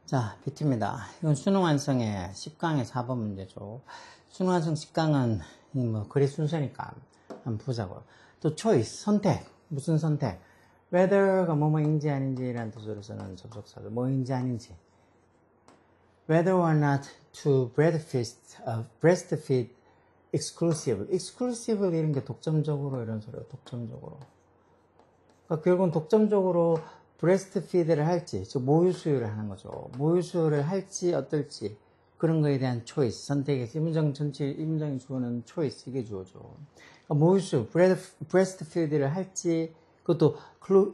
자, 비트입니다. 이건 수능 완성의 10강의 4번 문제죠. 수능 완성 10강은 뭐 그리 순서니까 한번 보자고요. 또 choice, 선택. 무슨 선택? whether가 뭐뭐인지 아닌지라는 뜻으로 쓰는 접속사죠. 뭐인지 아닌지. whether or not to breastfeed exclusively. exclusively 이런 게 독점적으로 이런 소리예요. 독점적으로. 그러니까 결국은 독점적으로 브레스트피드를 할지, 즉 모유 수유를 하는 거죠. 모유 수유를 할지 어떨지 그런 거에 대한 초이스, 선택에서 이 문장 전체 이 문장이 주어는 초이스 이게 주어죠. 그러니까 모유 수유, 브레스트피드를 할지 그것도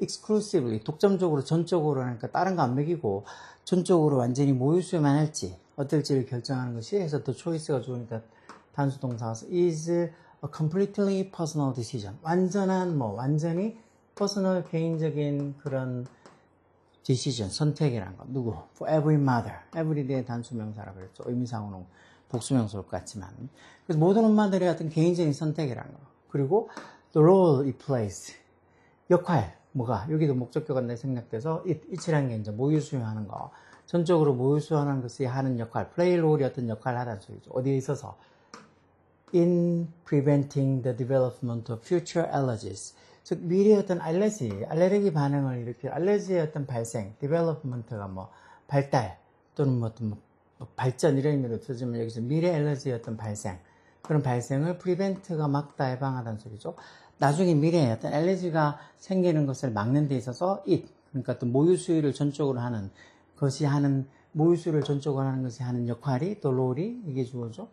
exclusively 독점적으로 전적으로 하니까 다른 거 안 먹이고 전적으로 완전히 모유 수유만 할지 어떨지를 결정하는 것이 해서 또 초이스가 좋으니까 단수 동사가 is a completely personal decision. 완전한 완전히 퍼스널 개인적인 그런 decision 선택이라는 거. 누구? For every mother. everyday 단수명사라고 그랬죠. 의미상으로는 복수명사일 것 같지만. 그래서 모든 엄마들의 어떤 개인적인 선택이라는 거. 그리고 the role it plays. 역할. 뭐가? 여기도 목적격가 내 생략돼서 it이라는 게 이제 모유 수유하는 거. 전적으로 모유 수유하는 것이 하는 역할. play role이 어떤 역할을 하다는 소리죠. 어디에 있어서? in preventing the development of future allergies. 즉 미래의 어떤 알레르기 반응을 일으킬 알레르기의 어떤 발생, development가 발달 또는 어떤 발전 이런 의미로 쓰지만 여기서 미래 알레르기의 어떤 발생 그런 발생을 prevent가 막다 예방하다는 소리죠. 나중에 미래에 어떤 알레르기가 생기는 것을 막는 데 있어서 그러니까 어떤 모유 수유를 전적으로 하는 것이 하는 모유 수유를 전적으로 하는 것이 하는 역할이 또 롤이 이게 주어져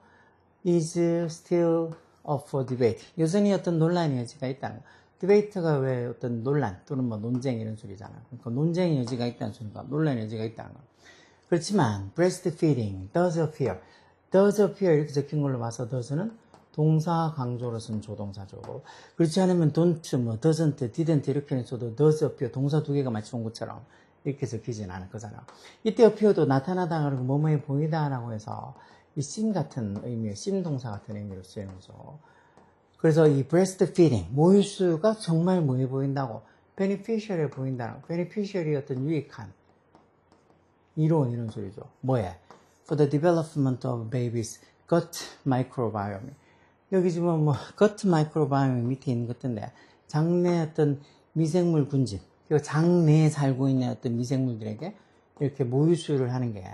is still up for debate. 여전히 어떤 논란의 여지가 있다는 거. 디베이트가 왜 어떤 논란 또는 논쟁 이런 소리잖아요. 그러니까 논쟁의 여지가 있다는 소리가 논란의 여지가 있다는 거. 그렇지만 breastfeeding does appear 이렇게 적힌 걸로 봐서 does는 동사 강조로 쓴 조동사죠. 그렇지 않으면 don't, doesn't, didn't 이렇게 해서도 does appear 동사 두 개가 마치 온 것처럼 이렇게 적히진 않을 거잖아요. 이때 appear도 나타나다 그러고 뭐뭐해 보이다라고 해서 이 씬 같은 의미의 씬 동사 같은 의미로 쓰이는 거죠. 그래서 이 breastfeeding, 모유수유가 정말 뭐해 보인다고, beneficial해 보인다는, beneficial이 어떤 유익한, 이로운 이런 소리죠. 뭐에? For the development of babies' gut microbiome. 여기 지금 gut microbiome 밑에 있는 것인데, 장내 어떤 미생물 군집, 그리고 장내에 살고 있는 어떤 미생물들에게 이렇게 모유수유를 하는 게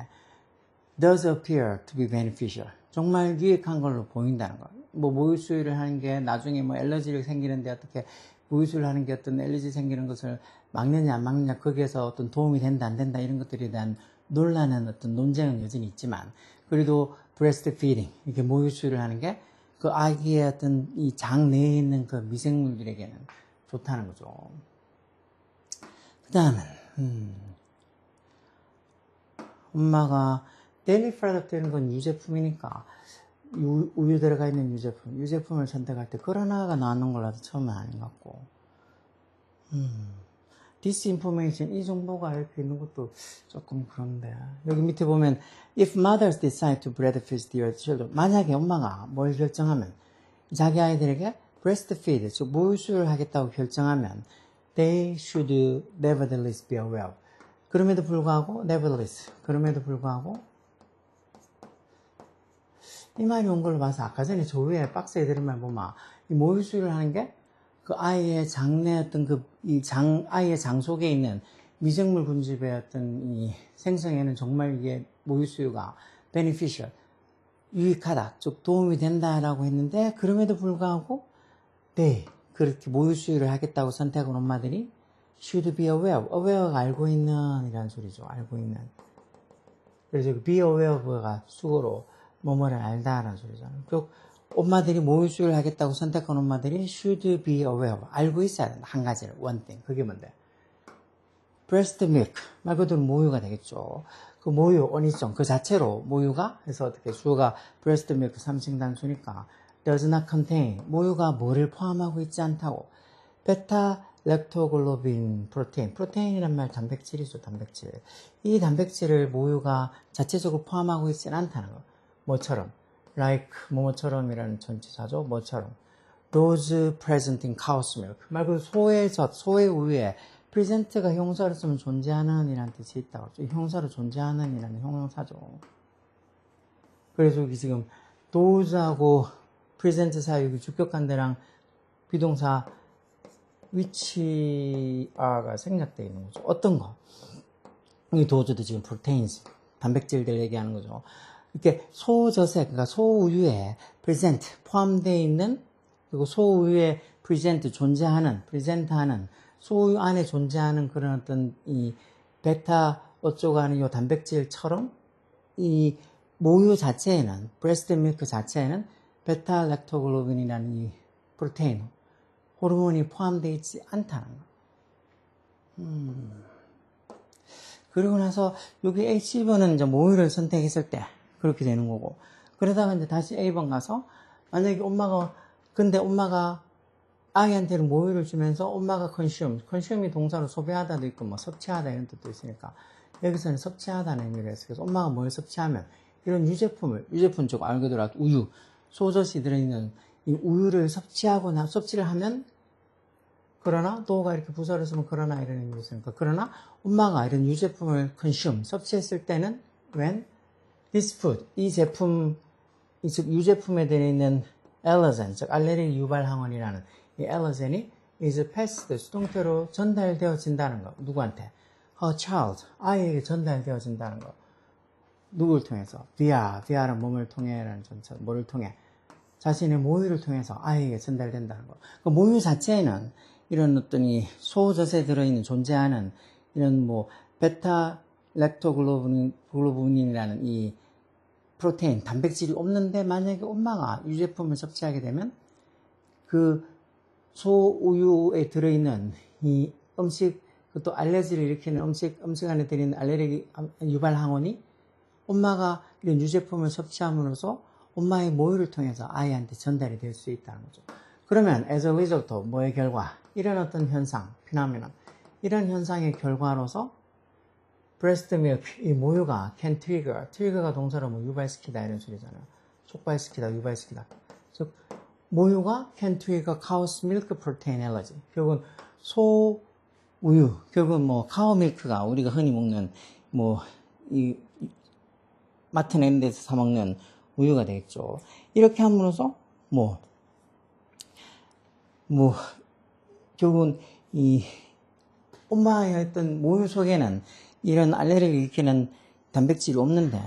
does appear to be beneficial. 정말 유익한 걸로 보인다는 거. 모유수유를 하는 게 나중에 알러지를 생기는데 어떻게 모유수유를 하는 게 어떤 알러지 생기는 것을 막느냐 안 막느냐 거기에서 어떤 도움이 된다 안 된다 이런 것들에 대한 논란은 어떤 논쟁은 여전히 있지만 그래도 breastfeeding 이렇게 모유수유를 하는 게 그 아기의 어떤 이 장 내에 있는 그 미생물들에게는 좋다는 거죠. 그 다음은 엄마가 데일리 프로덕트 이런 건 유제품이니까 우유 들어가 있는 유제품을 선택할 때 그런 하나가 나오는 걸로도 처음엔 아닌 것 같고 disinformation 이 정보가 이렇게 있는 것도 조금 그런데 여기 밑에 보면 if mothers decide to breastfeed their children 만약에 엄마가 뭘 결정하면 자기 아이들에게 breastfeed 즉 모유수유를 하겠다고 결정하면 they should nevertheless be aware 그럼에도 불구하고 이 말이 온 걸로 봐서 아까 전에 저 위에 박스에 들은 말 보면 이 모유수유를 하는 게 그 아이의 장내 어떤 아이의 장 속에 있는 미생물 군집의 어떤 이 생성에는 정말 이게 모유수유가 beneficial 유익하다 즉 도움이 된다라고 했는데 그럼에도 불구하고 그렇게 모유수유를 하겠다고 선택한 엄마들이 should be aware가 알고 있는 이라는 소리죠. 알고 있는 그래서 be aware of가 수거로 뭐뭐를 알다라는 소리잖아요. 그 엄마들이 모유수유를 하겠다고 선택한 엄마들이 should be aware 알고 있어야 된다. 한 가지를 one thing 그게 뭔데? breast milk 말 그대로 모유가 되겠죠. 그 모유 어니성 그 자체로 모유가 해서 어떻게 수가 breast milk 삼식 단수니까 does not contain 모유가 뭐를 포함하고 있지 않다고 베타 렉토글로빈 프로테인이란 말 단백질이죠. 단백질 이 단백질을 모유가 자체적으로 포함하고 있지는 않다는 거 뭐처럼 like 뭐뭐처럼이라는 전치사죠. 뭐처럼 those present in cow's milk. 말 그대로 소의 젖, 소의 우유에 present가 형사로 쓰면 존재하는 이라는 뜻이 있다고 그랬죠. 형사로 존재하는 이라는 형용사죠. 그래서 여기 지금 those하고 present 사이에 주격관대랑 비동사 which are가 생략되어 있는 거죠. 어떤 거? 이 도저도 지금 proteins, 단백질들 얘기하는 거죠. 이렇게 소젖에, 그러니까 소우유에 present, 포함되어 있는, 그리고 소우유에 present, 존재하는, presen트하는, 소우유 안에 존재하는 그런 어떤 이 베타 어쩌고 하는 요 단백질처럼 이 모유 자체에는, breast milk 자체에는 베타 렉토글로빈이라는 이 프로테인, 호르몬이 포함되어 있지 않다는 거. 그리고 나서 여기 H번은 이제 모유를 선택했을 때 그렇게 되는 거고, 그러다가 이제 다시 A번 가서 만약에 근데 엄마가 아이한테는 모유를 주면서 엄마가 consume이 동사로 소비하다도 있고 뭐 섭취하다 이런 뜻도 있으니까 여기서는 섭취하다는 의미를 해서, 그래서 엄마가 뭘 섭취하면 이런 유제품 쪽 말 그대로 우유, 소젖이 들어있는 이 우유를 섭취를 하면, 그러나 도가 이렇게 부사를 쓰면 그러나 이런 의미가 있으니까, 그러나 엄마가 이런 유제품을 섭취했을 때는 when this food, 이 제품, 즉 유제품에 들어있는 allergen, 즉 알레르기 유발 항원이라는 이 allergen이 is passed, 수동태로 전달되어진다는 거. 누구한테? her child, 아이에게 전달되어진다는 거. 누구를 통해서? via는 몸을 통해라는 전체, 뭐를 통해? 자신의 모유를 통해서 아이에게 전달된다는 거. 그 모유 자체에는 이런 어떤 이 소젖에 들어있는 존재하는 이런 뭐 베타 렉토글로빈이라는 이 프로테인, 단백질이 없는데, 만약에 엄마가 유제품을 섭취하게 되면 그 소우유에 들어있는 이 음식, 또 알레르기를 일으키는 음식 안에 들어있는 알레르기 유발 항원이 엄마가 이런 유제품을 섭취함으로써 엄마의 모유를 통해서 아이한테 전달이 될 수 있다는 거죠. 그러면 as a result, 뭐의 결과? 이런 어떤 현상, phenomenon, 이런 현상의 결과로서 breast milk, 이 모유가 can trigger가 동사로 뭐 유발시키다 이런 소리잖아요. 촉발시키다, 유발시키다. 즉 모유가 can trigger cow's milk protein allergy. 결국은 소우유, 결국은 뭐 카우 밀크가 우리가 흔히 먹는 뭐 이 마트나 이런 데서 사 먹는 우유가 되겠죠. 이렇게 함으로써 결국은 이 엄마의 어떤 모유 속에는 이런 알레르기를 일으키는 단백질이 없는데,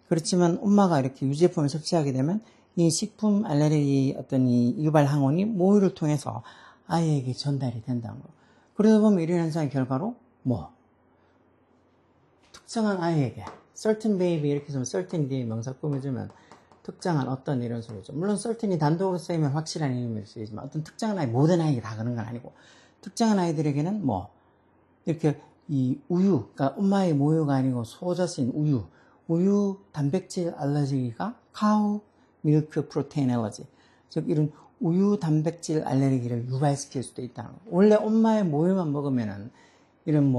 그렇지만 엄마가 이렇게 유제품을 섭취하게 되면 이 식품 알레르기 어떤 이 유발 항원이 모유를 통해서 아이에게 전달이 된다는 거. 그러다 보면 이런 현상의 결과로 특정한 아이에게 certain baby 이렇게 쓰면 certain 뒤에 명사 꾸며주면 특정한 어떤 이런 소리죠. 물론 certain이 단독으로 쓰이면 확실한 의미를 쓰이지만 어떤 특정한 아이, 모든 아이가 다 그런 건 아니고, 특정한 아이들에게는 이렇게 이 우유, 그러니까 엄마의 모유가 아니고 소젖인 우유 단백질 알레르기가 카우 밀크 프로테인 알레르기, 즉 이런 우유 단백질 알레르기를 유발시킬 수도 있다는 거. 원래 엄마의 모유만 먹으면은 이런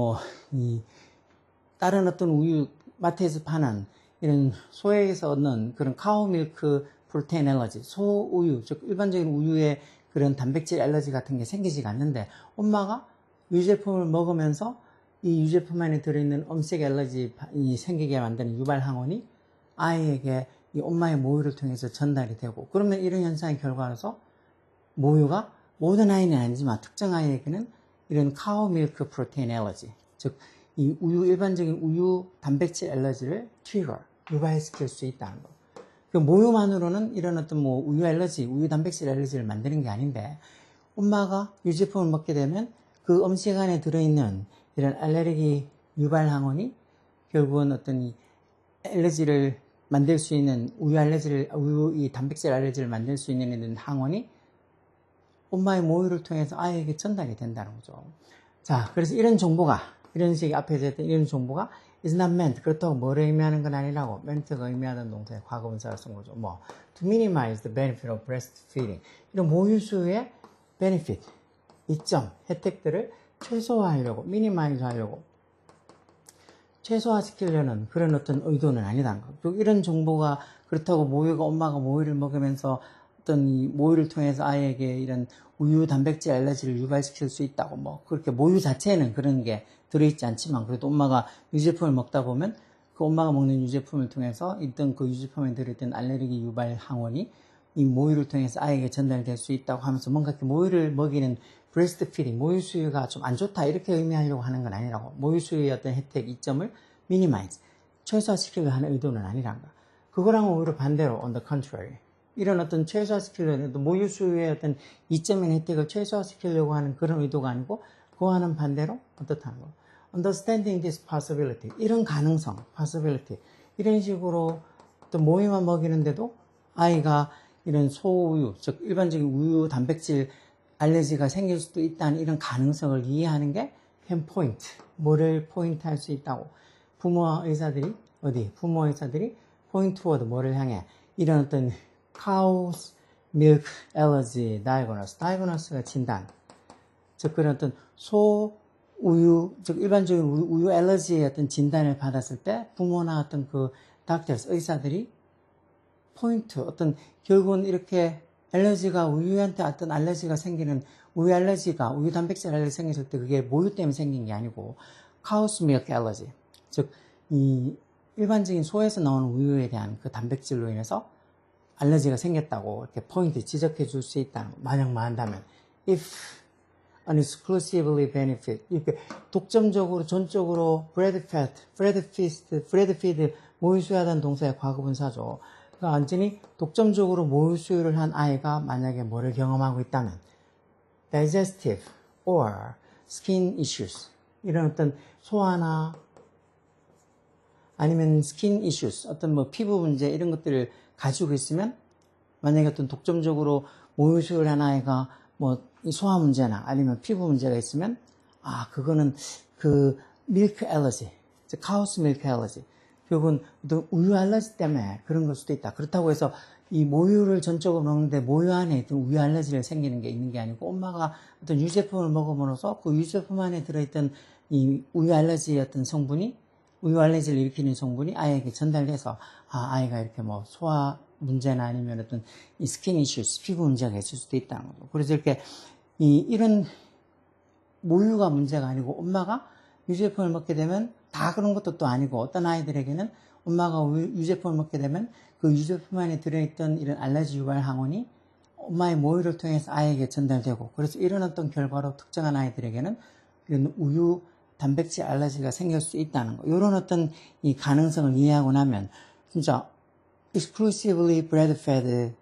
다른 어떤 우유, 마트에서 파는 이런 소에서 얻는 그런 카우 밀크 프로테인 알레르기, 소우유, 즉 일반적인 우유의 그런 단백질 알레르기 같은 게 생기지가 않는데, 엄마가 유제품을 먹으면서 이 유제품 안에 들어있는 음식 알레르기 생기게 만드는 유발 항원이 아이에게 이 엄마의 모유를 통해서 전달이 되고, 그러면 이런 현상의 결과로서 모유가 모든 아이는 아니지만 특정 아이에게는 이런 카우 밀크 프로테인 알레르기, 즉 이 일반적인 우유 단백질 알레르기를 유발시킬 수 있다는 거. 그 모유만으로는 이런 어떤 우유 알레르기, 우유 단백질 알레르기를 만드는 게 아닌데, 엄마가 유제품을 먹게 되면 그 음식 안에 들어있는 이런 알레르기 유발 항원이 결국은 어떤 이 알레르기를 만들 수 있는 우유 이 단백질 알레르기를 만들 수 있는 이런 항원이 엄마의 모유를 통해서 아이에게 전달이 된다는 거죠. 자, 그래서 이런 정보가, 이런 식의 앞에서 했던 이런 정보가 is not meant, 그렇다고 뭐를 의미하는 건 아니라고 meant가 의미하는 동사의 과거분사를 쓴 거죠. to minimize the benefit of breastfeeding, 이런 모유수유의 benefit, 이점, 혜택들을 최소화하려고, minimize 하려고, 최소화시키려는 그런 어떤 의도는 아니다는 거. 이런 정보가, 그렇다고 엄마가 모유를 먹으면서 어떤 이 모유를 통해서 아이에게 이런 우유 단백질 알레르기를 유발시킬 수 있다고 뭐 그렇게 모유 자체에는 그런 게 들어있지 않지만 그래도 엄마가 유제품을 먹다 보면 그 엄마가 먹는 유제품을 통해서 있던 그 유제품에 들어있던 알레르기 유발 항원이 이 모유를 통해서 아이에게 전달될 수 있다고 하면서 뭔가 이렇게 모유를 먹이는 브레스트 피딩, 모유 수유가 좀 안 좋다 이렇게 의미하려고 하는 건 아니라고. 모유 수유의 어떤 혜택, 이점을 미니마이즈, 최소화시키려 하는 의도는 아니란 거. 그거랑은 오히려 반대로 on the contrary. 이런 어떤 최소화시키려는 모유 수유의 어떤 이점인 혜택을 최소화시키려고 하는 그런 의도가 아니고 그와는 반대로 어떻다는 거. Understanding this possibility. 이런 가능성, possibility. 이런 식으로 어떤 모유만 먹이는데도 아이가 이런 소우유, 즉 일반적인 우유 단백질 알레르기가 생길 수도 있다는 이런 가능성을 이해하는 게 펜포인트, 뭐를 포인트 할 수 있다고. 부모와 의사들이 부모와 의사들이 포인트 워드 뭐를 향해 이런 어떤 cow's milk allergy diagnose가 진단, 즉 그런 어떤 소 우유, 즉 일반적인 우유 알레르기의 어떤 진단을 받았을 때 부모나 어떤 그 닥터스 의사들이 포인트, 어떤 결국은 이렇게 알레르기가 우유한테 어떤 알레르기가 생기는 우유 단백질 알레르기 생겼을 때 그게 모유 때문에 생긴 게 아니고 카우스 밀크 알레르기, 즉 이 일반적인 소에서 나오는 우유에 대한 그 단백질로 인해서 알레르기가 생겼다고 이렇게 포인트 지적해 줄 수 있다는 거. 만약만 한다면 if an exclusively benefit, 이렇게 독점적으로 전적으로 bread feed 모유 수유하다는 동사의 과거분사죠. 그러니까 완전히 독점적으로 모유 수유를 한 아이가 만약에 뭐를 경험하고 있다면 digestive or skin issues, 이런 어떤 소화나 아니면 skin issues, 어떤 뭐 피부 문제 이런 것들을 가지고 있으면 만약에 어떤 독점적으로 모유 수유를 한 아이가 뭐 소화 문제나 아니면 피부 문제가 있으면 그거는 그 밀크 알레르기, 즉 카우스 밀크 알레르기, 결국은 우유 알레르기 때문에 그런 걸 수도 있다. 그렇다고 해서 이 모유를 전적으로 먹는데 모유 안에 있던 우유 알레르기를 생기는 게 있는 게 아니고 엄마가 어떤 유제품을 먹음으로써 그 유제품 안에 들어있던 이 우유 알레르기의 어떤 성분이, 우유 알레르기를 일으키는 성분이 아이에게 전달돼서 아이가 이렇게 뭐 소화 문제나 아니면 어떤 이 스킨 이슈스, 피부 문제가 있을 수도 있다는 거죠. 그래서 이렇게 이런 모유가 문제가 아니고 엄마가 유제품을 먹게 되면 다 그런 것도 또 아니고 어떤 아이들에게는 엄마가 유제품을 먹게 되면 그 유제품 안에 들어있던 이런 알레르기 유발 항원이 엄마의 모유를 통해서 아이에게 전달되고 그래서 이런 어떤 결과로 특정한 아이들에게는 이런 우유 단백질 알레르기가 생길 수 있다는 거. 이런 어떤 이 가능성을 이해하고 나면 진짜 exclusively breastfed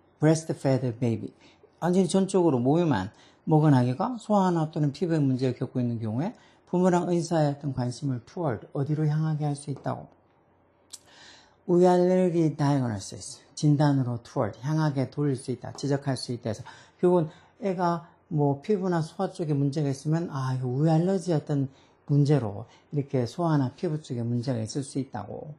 baby, 완전히 전적으로 모유만 먹은 아기가 소화나 또는 피부에 문제를 겪고 있는 경우에 부모랑 의사의 어떤 관심을 toward, 어디로 향하게 할 수 있다고. 우유 알레르기 diagnosis, 진단으로 toward, 향하게 돌릴 수 있다, 지적할 수 있다 해서 결국은 애가 뭐 피부나 소화 쪽에 문제가 있으면 이거 우유 알레르기 어떤 문제로 이렇게 소화나 피부 쪽에 문제가 있을 수 있다고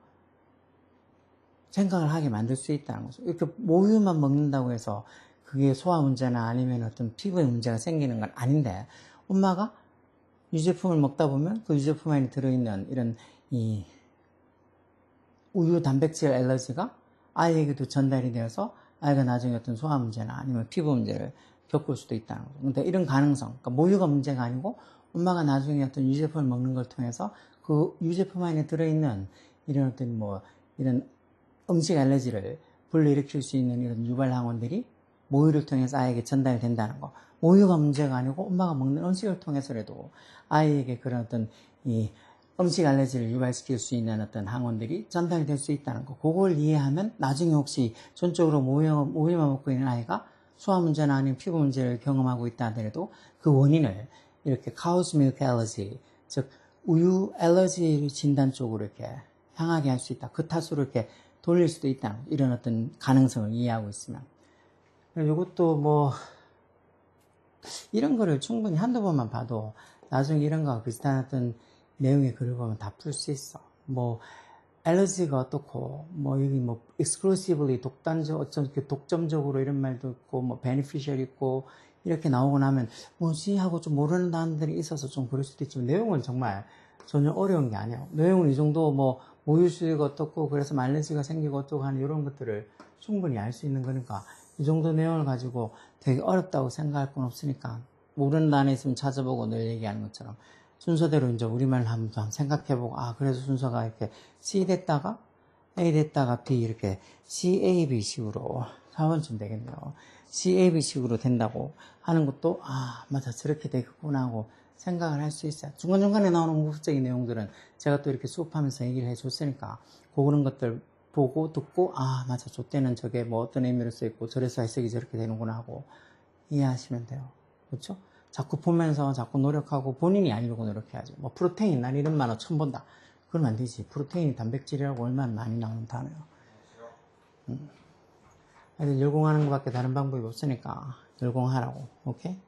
생각을 하게 만들 수 있다는 거죠. 이렇게 모유만 먹는다고 해서 그게 소화 문제나 아니면 어떤 피부에 문제가 생기는 건 아닌데 엄마가 유제품을 먹다 보면 그 유제품 안에 들어있는 이런 이 우유 단백질 알레르기가 아이에게도 전달이 되어서 아이가 나중에 어떤 소화 문제나 아니면 피부 문제를 겪을 수도 있다는 거죠. 근데 이런 가능성, 그러니까 모유가 문제가 아니고 엄마가 나중에 어떤 유제품을 먹는 걸 통해서 그 유제품 안에 들어있는 이런 어떤 이런 음식 알레르기를 불러일으킬 수 있는 이런 유발 항원들이 모유를 통해서 아이에게 전달된다는 거. 모유가 문제가 아니고 엄마가 먹는 음식을 통해서라도 아이에게 그런 어떤 이 음식 알레르기를 유발시킬 수 있는 어떤 항원들이 전달될 수 있다는 거. 그걸 이해하면 나중에 혹시 전적으로 모유만 먹고 있는 아이가 소화 문제나 아니면 피부 문제를 경험하고 있다 하더라도 그 원인을 이렇게 카우스 밀크 알레르기, 즉 우유 알레르기 진단 쪽으로 이렇게 향하게 할 수 있다. 그 탓으로 이렇게 돌릴 수도 있다는 거. 이런 어떤 가능성을 이해하고 있으면. 이것도 이런 거를 충분히 한두 번만 봐도 나중에 이런 거와 비슷한 어떤 내용의 글을 보면 다 풀 수 있어. 알레르기가 어떻고, 여기 exclusively 독점적으로 이런 말도 있고, beneficial 있고, 이렇게 나오고 나면, 뭐지? 하고 좀 모르는 단어들이 있어서 좀 그럴 수도 있지만, 내용은 정말 전혀 어려운 게 아니에요. 내용은 이 정도 모유 수유가 어떻고, 그래서 알레르기가 생기고 어떻고 하는 이런 것들을 충분히 알 수 있는 거니까, 이 정도 내용을 가지고 되게 어렵다고 생각할 건 없으니까 모르는 단어 있으면 찾아보고 늘 얘기하는 것처럼 순서대로 이제 우리말로 한번 생각해보고 그래서 순서가 이렇게 C 됐다가 A 됐다가 B 이렇게 CAB 식으로 4번쯤 되겠네요. CAB 식으로 된다고 하는 것도 맞아 저렇게 되겠구나 하고 생각을 할 수 있어요. 중간중간에 나오는 문법적인 내용들은 제가 또 이렇게 수업하면서 얘기를 해줬으니까 그런 것들 보고 듣고 맞아 저때는 저게 뭐 어떤 의미로 쓰였고 저래서 해석이 저렇게 되는구나 하고 이해하시면 돼요. 그렇죠? 자꾸 보면서 자꾸 노력하고 본인이 아니려고 노력해야지. 뭐 프로테인 난 이런 만화 처음 본다. 그러면 안 되지. 프로테인이 단백질이라고 얼마나 많이 나오는 단어예요. 열공하는 것밖에 다른 방법이 없으니까 열공하라고. 오케이?